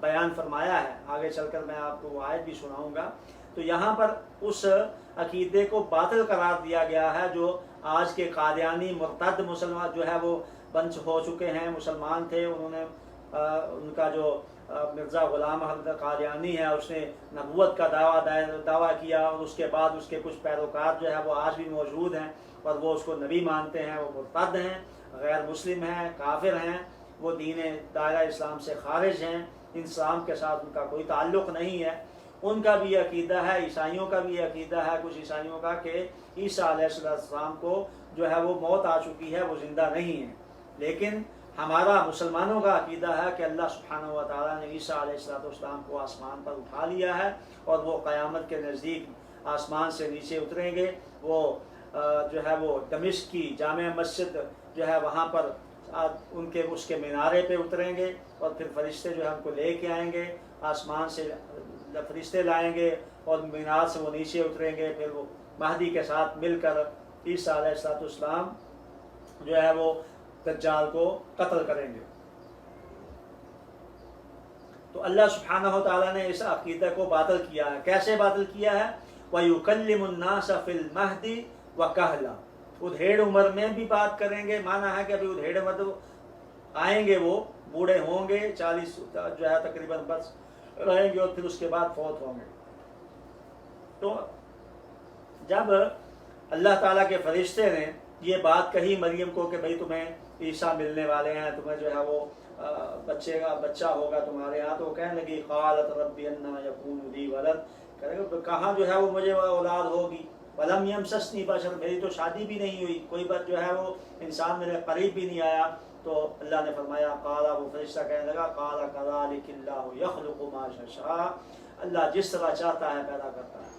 بیان فرمایا ہے، آگے چل کر میں آپ کو وہ آیت بھی سناؤں گا۔ تو یہاں پر اس عقیدے کو باطل قرار دیا گیا ہے جو آج کے قادیانی مرتد مسلمان جو ہے وہ بن ہو چکے ہیں، مسلمان تھے، انہوں نے ان کا جو مرزا غلام احمد قادیانی ہے اس نے نبوت کا دعویٰ کیا، اور اس کے بعد اس کے کچھ پیروکار جو ہے وہ آج بھی موجود ہیں اور وہ اس کو نبی مانتے ہیں، وہ مرتد ہیں، غیر مسلم ہیں، کافر ہیں، وہ دین دائرہ اسلام سے خارج ہیں، اسلام کے ساتھ ان کا کوئی تعلق نہیں ہے۔ ان کا بھی عقیدہ ہے، عیسائیوں کا بھی عقیدہ ہے، کچھ عیسائیوں کا، کہ عیسیٰ علیہ السلام کو جو ہے وہ موت آ چکی ہے، وہ زندہ نہیں ہے۔ لیکن ہمارا مسلمانوں کا عقیدہ ہے کہ اللہ سبحانہ و تعالیٰ نے عیسیٰ علیہ السلام کو آسمان پر اٹھا لیا ہے، اور وہ قیامت کے نزدیک آسمان سے نیچے اتریں گے، وہ جو ہے وہ دمشق کی جامع مسجد جو ہے وہاں پر ان کے اس کے مینارے پہ اتریں گے، اور پھر فرشتے جو ہے ہم کو لے کے آئیں گے، آسمان سے فرشتے لائیں گے اور مینار سے وہ نیچے اتریں گے، پھر وہ مہدی کے ساتھ مل کر عیسیٰ علیہ السلام جو ہے وہ دجال کو قتل کریں گے۔ تو اللہ سبحانہ و تعالیٰ نے اس عقیدہ کو باطل کیا ہے۔ کیسے باطل کیا ہے؟ وَيُكَلِّمُ النَّاسَ فِي الْمَهْدِ وَكَهْلًا، ادھیڑ عمر میں بھی بات کریں گے، مانا ہے کہ ابھی ادھیڑ عمر آئیں گے، وہ بوڑھے ہوں گے، 40 جو ہے تقریباً بس رہیں گے، اور پھر اس کے بعد فوت ہوں گے۔ تو جب اللہ تعالیٰ کے فرشتے نے یہ بات کہی مریم کو کہ بھئی تمہیں عیسیٰ ملنے والے ہیں، تمہیں جو ہے وہ بچہ ہوگا تمہارے ہاں، تو وہ کہنے لگی قالت ربی انا یکون لی ولد، کہاں جو ہے وہ مجھے اولاد ہوگی، ولم یمسسنی بشر، میری تو شادی بھی نہیں ہوئی، کوئی بات جو ہے وہ انسان میرے قریب بھی نہیں آیا۔ تو اللہ نے فرمایا قالا، وہ فرشتہ کہنے لگا قال کذالک اللہ یخلق ما یشاء، اللہ جس طرح چاہتا ہے پیدا کرتا ہے۔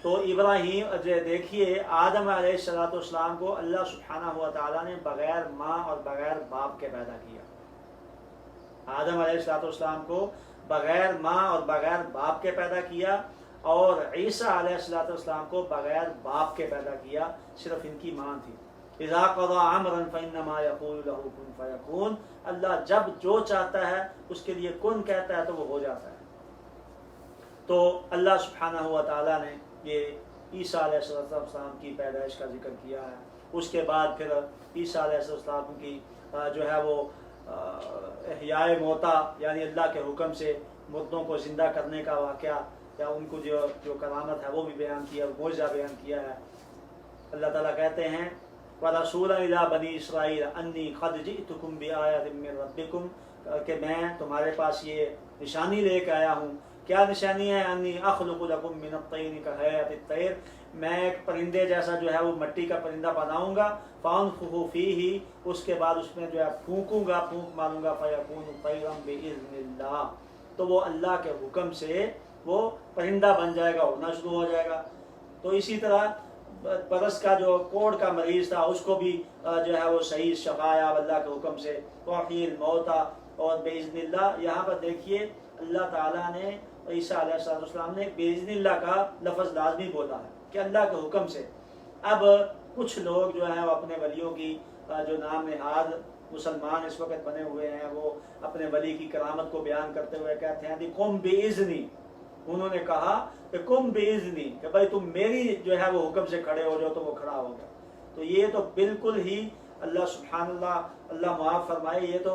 تو ابراہیم دیکھیے آدم علیہ السلام کو اللہ سبحانہ و تعالیٰ نے بغیر ماں اور بغیر باپ کے پیدا کیا۔ آدم علیہ السلام کو بغیر ماں اور بغیر باپ کے پیدا کیا، اور عیسیٰ علیہ السلام کو بغیر باپ کے پیدا کیا، صرف ان کی ماں تھی۔ اذا قضى امرا فانما يقول له كن فيكون، اللہ جب جو چاہتا ہے اس کے لیے کن کہتا ہے تو وہ ہو جاتا ہے۔ تو اللہ سبحانہ و تعالیٰ نے یہ عیسیٰ علیہ السلام کی پیدائش کا ذکر کیا ہے۔ اس کے بعد پھر عیسیٰ علیہ السلام کی جو ہے وہ احیاء موتا، یعنی اللہ کے حکم سے مردوں کو زندہ کرنے کا واقعہ، یا ان کو جو کرامت ہے وہ بھی بیان کیا، معجزہ بیان کیا ہے۔ اللہ تعالیٰ کہتے ہیں وَرَسُولًا إِلَىٰ بَنِي إِسْرَائِيلَ أَنِّي قَدْ جِئْتُكُمْ بِآيَةٍ مِّن رَبِّكُمْ، کہ میں تمہارے پاس یہ نشانی لے کے آیا ہوں۔ کیا نشانی ہے؟ أَنِّي أَخْلُقُ لَكُم مِّنَ الطِّينِ كَهَيْئَةِ الطَّيْرِ، میں ایک پرندے جیسا جو ہے وہ مٹی کا پرندہ بناؤں گا، فَأَنفُخُ فِيهِ، اس کے بعد اس میں جو ہے پھونکوں گا، پھونک ماروں گا، فَيَكُونُ طَيْرًا بِإِذْنِ اللَّهِ، تو وہ اللہ کے حکم سے وہ پرندہ بن جائے گا، اڑنا شروع ہو جائے گا۔ تو اسی طرح برس کا جو کوڑ کا مریض تھا اس کو بھی جو ہے وہ صحیح شفایا اللہ کے حکم سے، وحی الموتا، اور باذن اللہ۔ یہاں پر دیکھیے اللہ تعالیٰ نے عیسیٰ علیہ السلام نے باذن اللہ کا لفظ لازمی بولا ہے کہ اللہ کے حکم سے۔ اب کچھ لوگ جو ہیں وہ اپنے ولیوں کی جو نام نہاد مسلمان اس وقت بنے ہوئے ہیں، وہ اپنے ولی کی کرامت کو بیان کرتے ہوئے کہتے ہیں قم باذنی، انہوں نے کہا کہ قم باذنی، کہ بھائی تم میری جو ہے وہ حکم سے کھڑے ہو جاؤ، تو وہ کھڑا ہو گیا۔ تو یہ تو بالکل ہی اللہ سبحان اللہ معاف فرمائے، یہ تو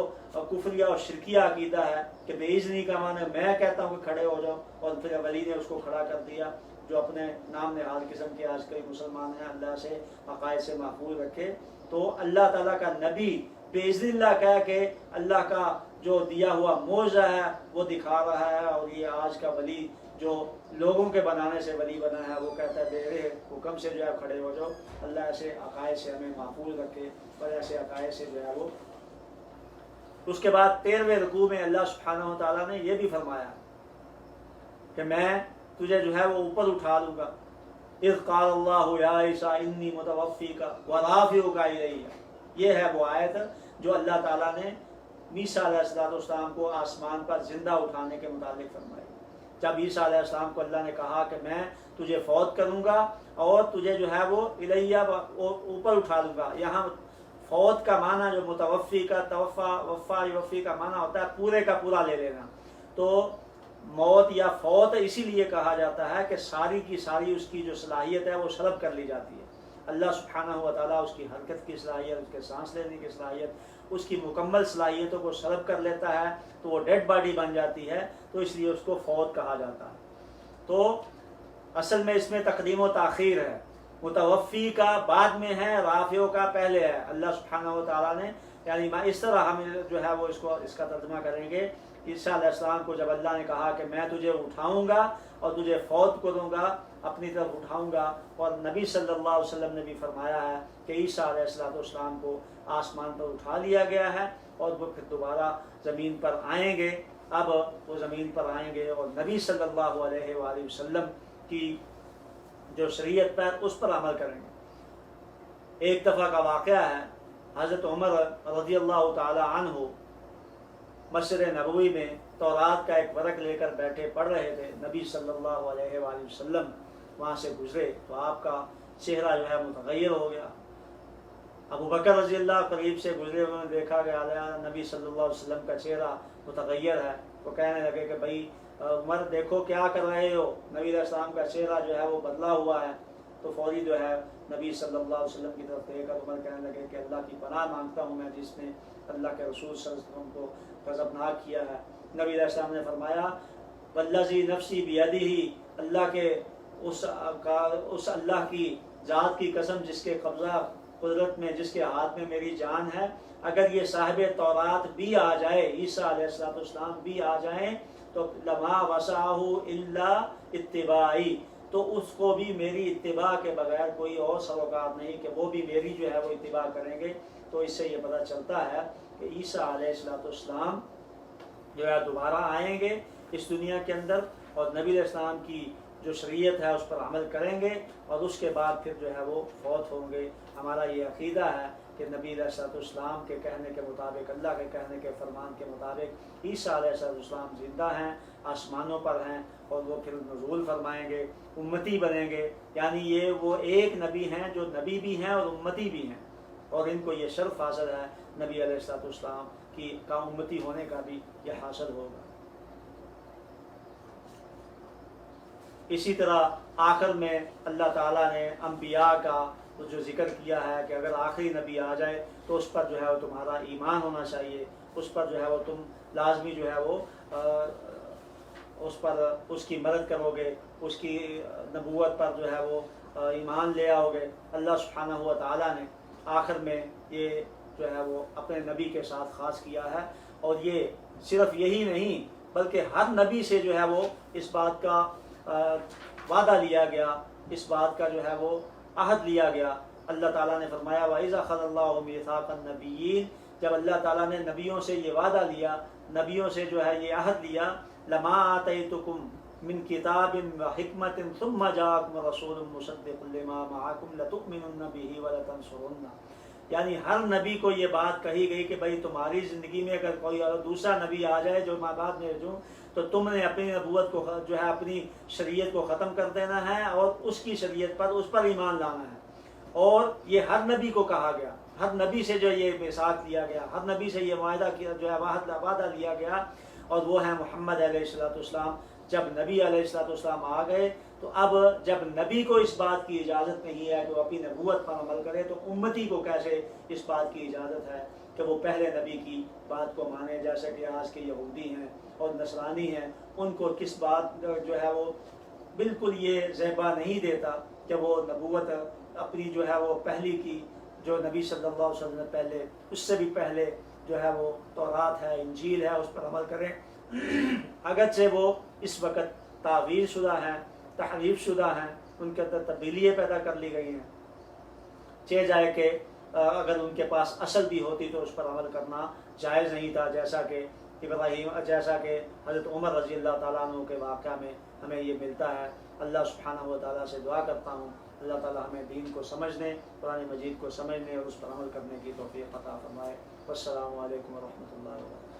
کفریہ اور شرکیہ عقیدہ ہے کہ باذنی کا معنی میں کہتا ہوں کہ کھڑے ہو جاؤ، اور پھر ولی نے اس کو کھڑا کر دیا۔ جو اپنے نام نہاد قسم کے آج کئی مسلمان ہیں، اللہ سے عقائد سے محفوظ رکھے۔ تو اللہ تعالیٰ کا نبی باذن اللہ کہہ کے اللہ کا جو دیا ہوا معجزہ ہے وہ دکھا رہا ہے، اور یہ آج کا ولی جو لوگوں کے بنانے سے ولی بنا ہے وہ کہتا ہے میرے حکم سے جو ہے کھڑے ہو جاؤ۔ اللہ ایسے عقائد سے ہمیں محفوظ رکھے، اور ایسے عقائد سے جو ہے وہ۔ اس کے بعد 13ویں رکوع میں اللہ سبحانہ و تعالیٰ نے یہ بھی فرمایا کہ میں تجھے جو ہے وہ اوپر اٹھا لوں گا۔ اذ قال اللہ یا عیسیٰ انی متوفیک ورافعک الی، یہ ہے وہ آیت جو اللہ تعالیٰ نے عیسیٰ علیہ السلام کو آسمان پر زندہ اٹھانے کے متعلق فرمائی۔ جب عیسیٰ علیہ السلام کو اللہ نے کہا کہ میں تجھے فوت کروں گا اور تجھے جو ہے وہ الیہ اوپر اٹھا لوں گا، یہاں فوت کا معنی جو متوفی کا، توفا وفا یوفی کا معنی ہوتا ہے پورے کا پورا لے لینا۔ تو موت یا فوت اسی لیے کہا جاتا ہے کہ ساری کی ساری اس کی جو صلاحیت ہے وہ سلب کر لی جاتی ہے۔ اللہ سبحانہ و تعالیٰ اس کی حرکت کی صلاحیت، اس کے سانس لینے کی صلاحیت، اس کی مکمل صلاحیتوں کو سلب کر لیتا ہے تو وہ ڈیڈ باڈی بن جاتی ہے، تو اس لیے اس کو فوت کہا جاتا ہے۔ تو اصل میں اس میں تقدیم و تاخیر ہے، متوفی کا بعد میں ہے، رافع کا پہلے ہے۔ اللہ سبحانہ و تعالیٰ نے یعنی اس طرح ہم جو ہے وہ اس کا ترجمہ کریں گے، عیسیٰ علیہ السلام کو جب اللہ نے کہا کہ میں تجھے اٹھاؤں گا اور تجھے فوت کروں گا، اپنی طرف اٹھاؤں گا، اور نبی صلی اللہ علیہ وسلم نے بھی فرمایا ہے کہ عیسیٰ علیہ السلام کو آسمان پر اٹھا لیا گیا ہے اور وہ پھر دوبارہ زمین پر آئیں گے۔ اب وہ زمین پر آئیں گے اور نبی صلی اللہ علیہ وآلہ وسلم کی جو شریعت پر اس پر عمل کریں گے۔ ایک دفعہ کا واقعہ ہے، حضرت عمر رضی اللہ تعالی عنہ مسجد نبوی میں تورات کا ایک ورق لے کر بیٹھے پڑھ رہے تھے، نبی صلی اللہ علیہ وآلہ وسلم وہاں سے گزرے تو آپ کا چہرہ جو ہے متغیر ہو گیا۔ ابو بکر رضی اللہ قریب سے گزرے، انہوں نے دیکھا کہ نبی صلی اللہ علیہ وسلم کا چہرہ متغیر ہے، وہ کہنے لگے کہ بھائی عمر دیکھو کیا کر رہے ہو، نبی علیہ السلام کا چہرہ جو ہے وہ بدلا ہوا ہے۔ تو فوری جو ہے نبی صلی اللہ علیہ وسلم کی طرف دیکھ کر عمر کہنے لگے کہ اللہ کی پناہ مانگتا ہوں میں جس نے اللہ کے رسول صلی اللہ علیہ وسلم کو غضبناک کیا ہے۔ نبی علیہ السلام نے فرمایا والذی نفسی بیدہ، اللہ کے اس اللہ کی ذات کی قسم جس کے قبضہ قدرت میں، جس کے ہاتھ میں میری جان ہے، اگر یہ صاحب تورات بھی آ جائے، عیسیٰ علیہ السلام بھی آ جائیں تو لما وسعہ الا اتباعی، تو اس کو بھی میری اتباع کے بغیر کوئی اور سروکار نہیں کہ وہ بھی میری جو ہے وہ اتباع کریں گے۔ تو اس سے یہ پتہ چلتا ہے کہ عیسیٰ علیہ السلام جو ہے دوبارہ آئیں گے اس دنیا کے اندر، اور نبی علیہ السلام کی جو شریعت ہے اس پر عمل کریں گے، اور اس کے بعد پھر جو ہے وہ فوت ہوں گے۔ ہمارا یہ عقیدہ ہے کہ نبی علیہ السلام کے کہنے کے مطابق، اللہ کے کہنے کے فرمان کے مطابق عیسیٰ علیہ السلام زندہ ہیں، آسمانوں پر ہیں، اور وہ پھر نزول فرمائیں گے، امتی بنیں گے۔ یعنی یہ وہ ایک نبی ہیں جو نبی بھی ہیں اور امتی بھی ہیں، اور ان کو یہ شرف حاصل ہے نبی علیہ السلام کی کا امتی ہونے کا بھی یہ حاصل ہوگا۔ اسی طرح آخر میں اللہ تعالیٰ نے انبیاء کا جو ذکر کیا ہے کہ اگر آخری نبی آ جائے تو اس پر جو ہے وہ تمہارا ایمان ہونا چاہیے، اس پر جو ہے وہ تم لازمی جو ہے وہ اس پر اس کی مدد کرو گے، اس کی نبوت پر جو ہے وہ ایمان لے آؤ گے۔ اللہ سبحانہ و تعالیٰ نے آخر میں یہ جو ہے وہ اپنے نبی کے ساتھ خاص کیا ہے، اور یہ صرف یہی نہیں بلکہ ہر نبی سے جو ہے وہ اس بات کا وعدہ لیا گیا، اس بات کا جو ہے وہ عہد لیا گیا۔ اللہ تعالیٰ نے فرمایا وَإِذَا أَخَذَ اللَّهُ مِيثَاقَ النَّبِيِّينَ، جب اللہ تعالیٰ نے نبیوں سے یہ وعدہ لیا، نبیوں سے جو ہے یہ عہد لیا، لَمَا آتَيْتُكُم مِّن كِتَابٍ وَحِكْمَةٍ ثُمَّ جَاءَكُمْ رَسُولٌ مُّصَدِّقٌ لِّمَا مَعَكُمْ لَتُؤْمِنُنَّ بِهِ وَلَتَنصُرُنَّهُ، یعنی ہر نبی کو یہ بات کہی گئی کہ بھائی تمہاری زندگی میں اگر کوئی اور دوسرا نبی آ جائے جو میں بعد میں بھیجوں تو تم نے اپنی نبوت کو جو ہے اپنی شریعت کو ختم کر دینا ہے اور اس کی شریعت پر اس پر ایمان لانا ہے۔ اور یہ ہر نبی کو کہا گیا، ہر نبی سے جو یہ میثاق لیا گیا، ہر نبی سے یہ معاہدہ کیا جو ہے وعدہ لیا گیا، اور وہ ہے محمد علیہ السلام۔ جب نبی علیہ السلام آ گئے تو اب جب نبی کو اس بات کی اجازت نہیں ہے کہ وہ اپنی نبوت پر عمل کرے تو امتی کو کیسے اس بات کی اجازت ہے کہ وہ پہلے نبی کی بات کو مانے؟ جیسے کہ آج کے یہودی ہیں اور نصرانی ہیں، ان کو کس بات جو ہے وہ بالکل یہ زیبا نہیں دیتا کہ وہ نبوت اپنی جو ہے وہ پہلی کی جو نبی صلی اللہ علیہ وسلم نے پہلے اس سے بھی پہلے جو ہے وہ تورات ہے، انجیل ہے، اس پر عمل کریں، اگرچہ وہ اس وقت تعویل شدہ ہیں، تحریف شدہ ہیں، ان کے اندر تبدیلیاں پیدا کر لی گئی ہیں، چہ جائے کہ اگر ان کے پاس اصل بھی ہوتی تو اس پر عمل کرنا جائز نہیں تھا، جیسا کہ حضرت عمر رضی اللہ تعالیٰ عنہ کے واقعہ میں ہمیں یہ ملتا ہے۔ اللہ سبحانہ و تعالیٰ سے دعا کرتا ہوں اللہ تعالیٰ ہمیں دین کو سمجھنے، قرآن مجید کو سمجھنے اور اس پر عمل کرنے کی توفیق عطا فرمائے۔ والسلام علیکم ورحمۃ اللہ وبرکاتہ۔